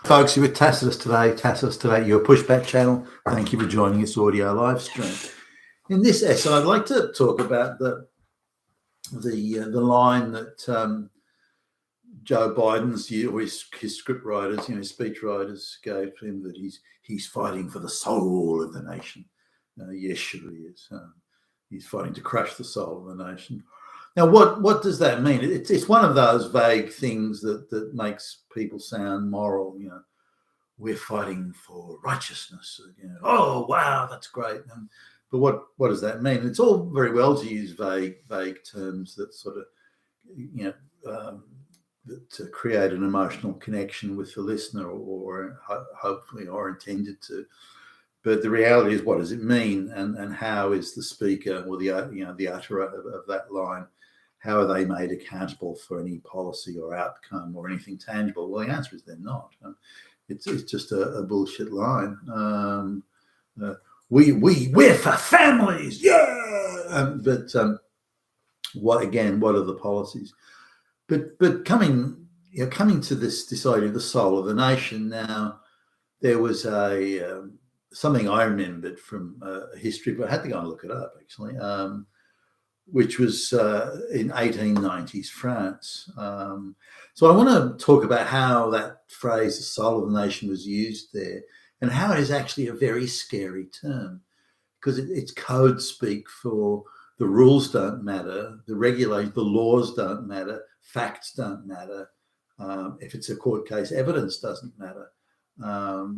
Folks, you're with Tacitus today. Tacitus today, your pushback channel. Thank you for joining this audio live stream. In this essay, I'd like to talk about the line that Joe Biden's or his script writers, his speech writers gave to him, that he's fighting for the soul of the nation. Yes, sure he is. He's fighting to crush the soul of the nation. Now, what does that mean? It's one of those vague things that makes people sound moral. We're fighting for righteousness. Oh wow, that's great. But what does that mean? It's all very well to use vague terms that sort of that create an emotional connection with the listener, or hopefully are intended to. But the reality is, what does it mean, and how is the speaker or the utterer of that line, how are they made accountable for any policy or outcome or anything tangible? Well, the answer is they're not. It's just a bullshit line. We're for families, yeah. What are the policies? But coming to this idea of the soul of the nation. Now, there was something I remembered from history, but I had to go and look it up actually. Which was in 1890s France. So I want to talk about how that phrase, the soul of the nation, was used there, and how it is actually a very scary term, because it's code speak for the rules don't matter, the laws don't matter, facts don't matter. If it's a court case, evidence doesn't matter,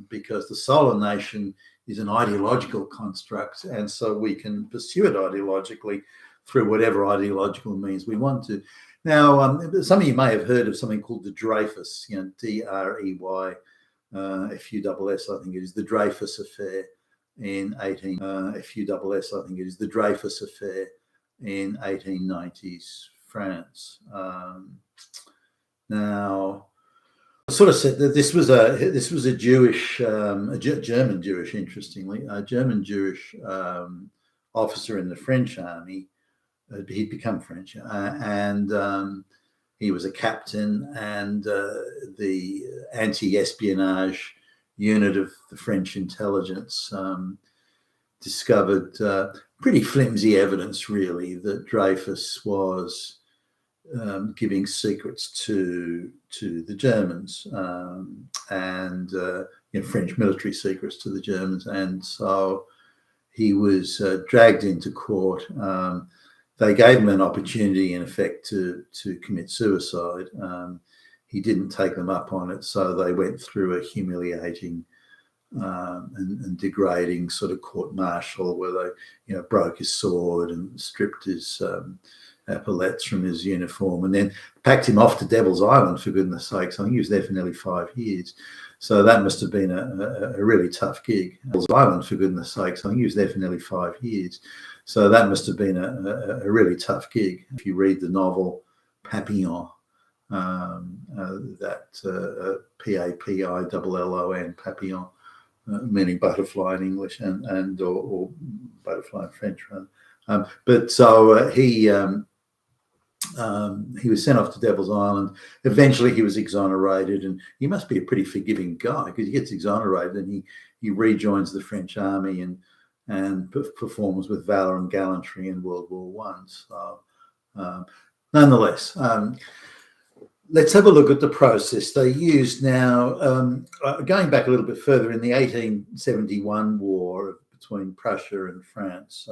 because the soul of the nation is an ideological construct, and so we can pursue it ideologically through whatever ideological means we want to. Now, some of you may have heard of something called the Dreyfus, D-R-E-Y, F-U-S-S, I think it is, the Dreyfus Affair in 1890s France. Now, I sort of said that this was a Jewish, German Jewish, interestingly, a German Jewish officer in the French army. He'd become French, and he was a captain, and the anti-espionage unit of the French intelligence discovered pretty flimsy evidence, really, that Dreyfus was giving secrets to the Germans, and French military secrets to the Germans, and so he was dragged into court. They gave him an opportunity, in effect, to commit suicide. He didn't take them up on it, so they went through a humiliating and degrading sort of court-martial, where they, broke his sword and stripped his epaulets from his uniform, and then packed him off to Devil's Island, for goodness sakes. I think he was there for nearly 5 years. So that must have been a really tough gig. Devil's Island, for goodness sakes. I think he was there for nearly 5 years. So that must have been a really tough gig. If you read the novel Papillon, P-A-P-I-L-L-O-N, Papillon, meaning butterfly in English, or butterfly in French, rather. He was sent off to Devil's Island. Eventually, he was exonerated, and he must be a pretty forgiving guy, because he gets exonerated and he rejoins the French army and performs with valor and gallantry in World War I. So, nonetheless, let's have a look at the process they used. Now, going back a little bit further, in the 1871 war between Prussia and France,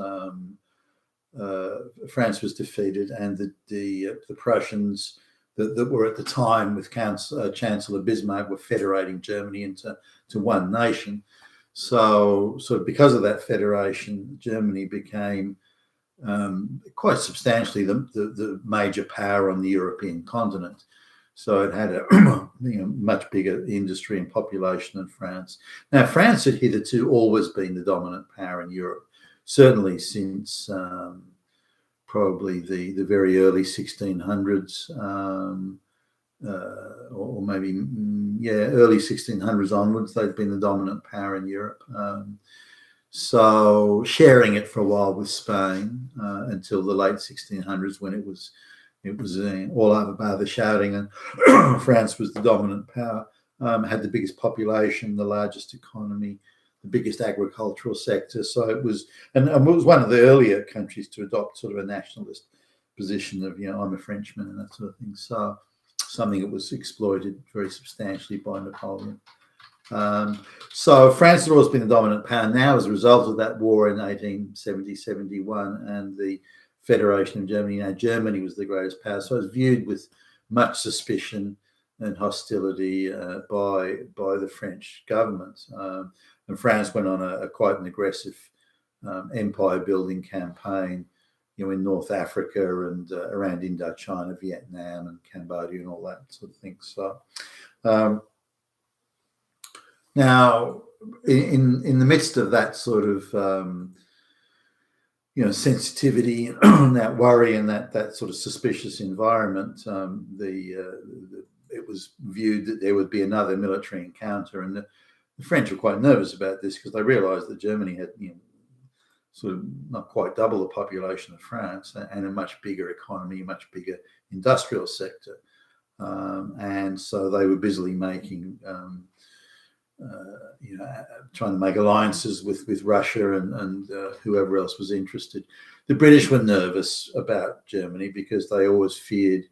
France was defeated, and the Prussians that were at the time with Chancellor Bismarck were federating Germany into one nation. So because of that federation, Germany became quite substantially the major power on the European continent. So it had a much bigger industry and population than France. Now, France had hitherto always been the dominant power in Europe, certainly since probably the very early 1600s, or maybe early 1600s onwards. They've been the dominant power in Europe. So sharing it for a while with Spain until the late 1600s, when it was all over bar the shouting, and France was the dominant power. had the biggest population, the largest economy, the biggest agricultural sector. So it was, and it was one of the earlier countries to adopt sort of a nationalist position of, I'm a Frenchman and that sort of thing. So something that was exploited very substantially by Napoleon. So France has always been the dominant power. Now, as a result of that war in 1870-71 and the Federation of Germany, now Germany was the greatest power. So it was viewed with much suspicion and hostility by the French government. And France went on a quite an aggressive empire-building campaign, in North Africa and around Indochina, Vietnam, and Cambodia, and all that sort of thing. So now, in the midst of that sort of sensitivity, that worry, and that sort of suspicious environment, it was viewed that there would be another military encounter, and the French were quite nervous about this because they realised that Germany had sort of not quite double the population of France and a much bigger economy, a much bigger industrial sector, and so they were busily making. Trying to make alliances with Russia and whoever else was interested. The British were nervous about Germany because they always feared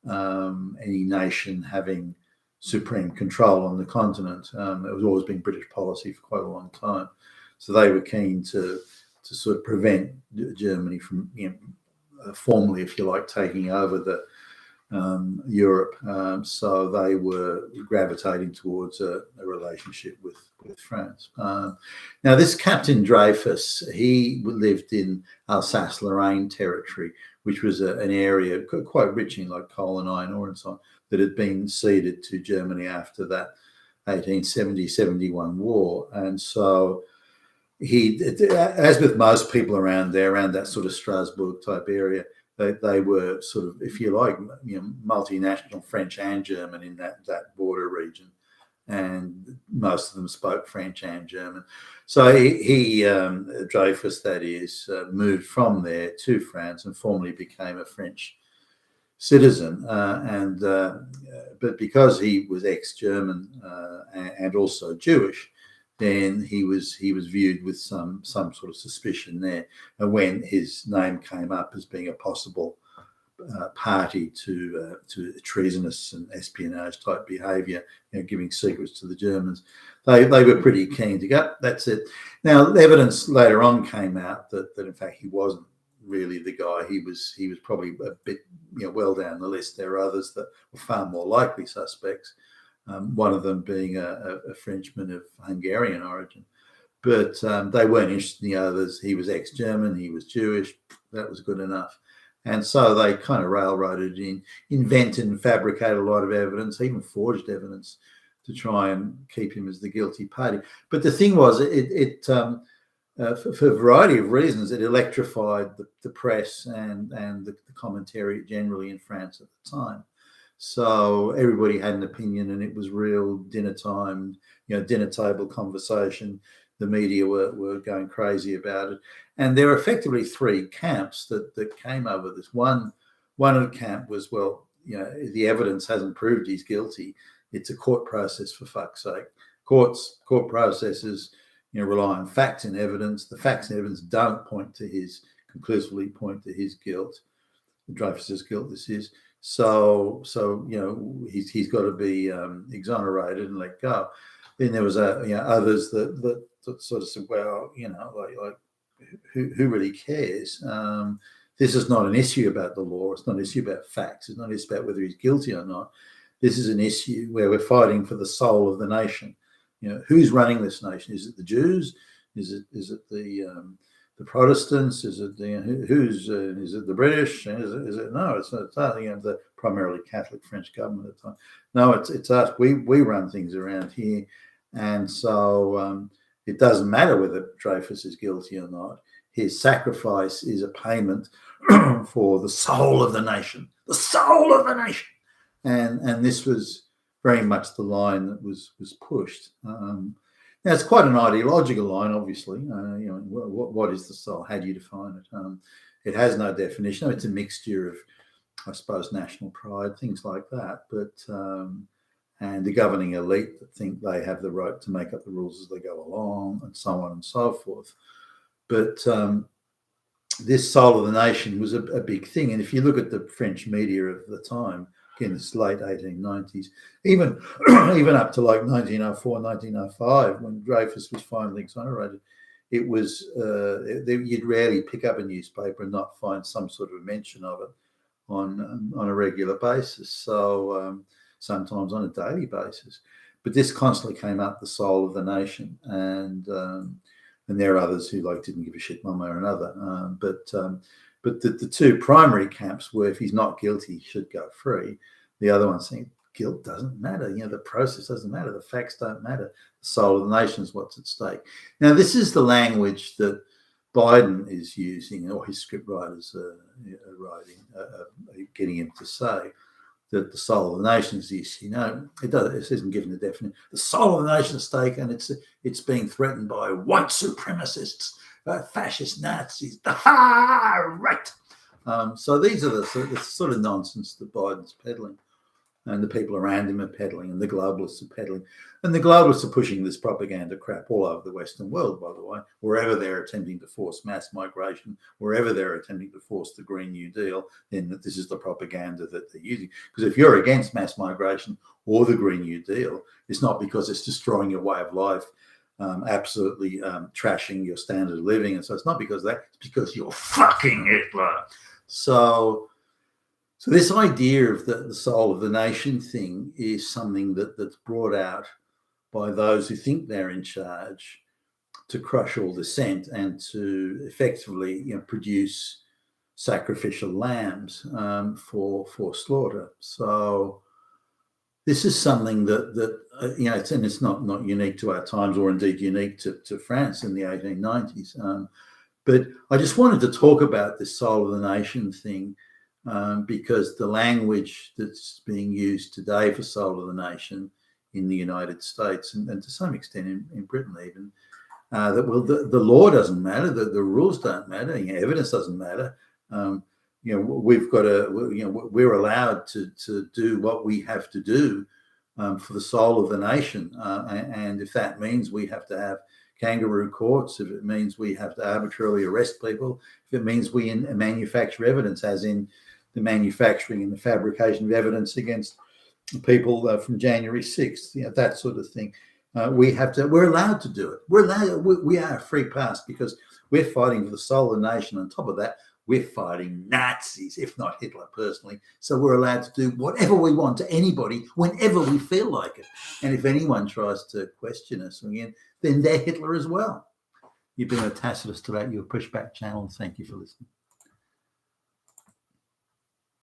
any nation having supreme control on the continent. It was always been British policy for quite a long time. So they were keen to sort of prevent Germany from, formally, if you like, taking over the Europe. So they were gravitating towards a relationship with France. Now, this Captain Dreyfus, he lived in Alsace-Lorraine territory, which was an area quite rich in like coal and iron ore and so on, that had been ceded to Germany after that 1870-71 war. And so he, as with most people around there, around that sort of Strasbourg type area, they were sort of, if you like, multinational, French and German in that border region, and most of them spoke French and German. So he Dreyfus, that is, moved from there to France and formally became a French citizen. But because he was ex-German and also Jewish, then he was viewed with some sort of suspicion there. And when his name came up as being a possible party to treasonous and espionage type behaviour, giving secrets to the Germans, they were pretty keen to go, that's it. Now, evidence later on came out that in fact he wasn't really the guy. He was probably a bit well down the list. There are others that were far more likely suspects. One of them being a Frenchman of Hungarian origin. But they weren't interested in the others. He was ex-German, he was Jewish, that was good enough. And so they kind of railroaded in, invented and fabricated a lot of evidence, even forged evidence, to try and keep him as the guilty party. But the thing was, for a variety of reasons, it electrified the press and the commentary generally in France at the time. So everybody had an opinion, and it was real dinner time, dinner table conversation. The media were going crazy about it. And there were effectively three camps that came over this. One of the camp was, well, the evidence hasn't proved he's guilty. It's a court process, for fuck's sake. Court processes, rely on facts and evidence. The facts and evidence don't conclusively point to his guilt, Dreyfus's guilt, this is. So he's got to be exonerated and let go. Then there was others that sort of said, well, like who really cares? This is not an issue about the law. It's not an issue about facts. It's not an issue about whether he's guilty or not. This is an issue where we're fighting for the soul of the nation. Who's running this nation? Is it the Jews? Is it the Protestants? Is it is it the British? Is it no? It's not. The primarily Catholic French government at the time. No, it's us. We run things around here, and so it doesn't matter whether Dreyfus is guilty or not. His sacrifice is a payment for the soul of the nation. The soul of the nation, and this was very much the line that was pushed. Now, it's quite an ideological line, obviously. What is the soul? How do you define it? It has no definition. It's a mixture of, I suppose, national pride, things like that. But and the governing elite that think they have the right to make up the rules as they go along, and so on and so forth. But this soul of the nation was a big thing. And if you look at the French media of the time, again, it's late 1890s, even up to like 1904, 1905, when Dreyfus was finally exonerated, it was you'd rarely pick up a newspaper and not find some sort of mention of it on a regular basis. So sometimes on a daily basis. But this constantly came up, the soul of the nation, and there are others who didn't give a shit one way or another. But the two primary camps were, if he's not guilty, he should go free. The other one saying guilt doesn't matter. The process doesn't matter. The facts don't matter. The soul of the nation is what's at stake. Now, this is the language that Biden is using, or his scriptwriters are writing, getting him to say that the soul of the nation is this. It isn't given a definite. The soul of the nation is at stake, and it's being threatened by white supremacists, fascist Nazis. Right. So these are the sort of nonsense that Biden's peddling, and the people around him are peddling, and the globalists are peddling. And the globalists are pushing this propaganda crap all over the Western world, by the way, wherever they're attempting to force mass migration, wherever they're attempting to force the Green New Deal, then this is the propaganda that they're using. Because if you're against mass migration or the Green New Deal, it's not because it's destroying your way of life, absolutely trashing your standard of living. And so it's not because of that, it's because you're fucking Hitler. So this idea of the soul of the nation thing is something that's brought out by those who think they're in charge to crush all dissent and to effectively produce sacrificial lambs for slaughter. So this is something that it's not unique to our times, or indeed unique to France in the 1890s. But I just wanted to talk about this soul of the nation thing, because the language that's being used today for soul of the nation in the United States, and to some extent in Britain even, the law doesn't matter, the rules don't matter, evidence doesn't matter. We've got we're allowed to do what we have to do for the soul of the nation, and if that means we have to have kangaroo courts, if it means we have to arbitrarily arrest people, if it means we manufacture evidence, as in the manufacturing and the fabrication of evidence against people from January 6th, that sort of thing. We're allowed to do it. We are a free pass, because we're fighting for the soul of the nation. On top of that, we're fighting Nazis, if not Hitler personally. So we're allowed to do whatever we want to anybody, whenever we feel like it. And if anyone tries to question us again, then they're Hitler as well. You've been a Tacitus today, your Pushback channel. Thank you for listening.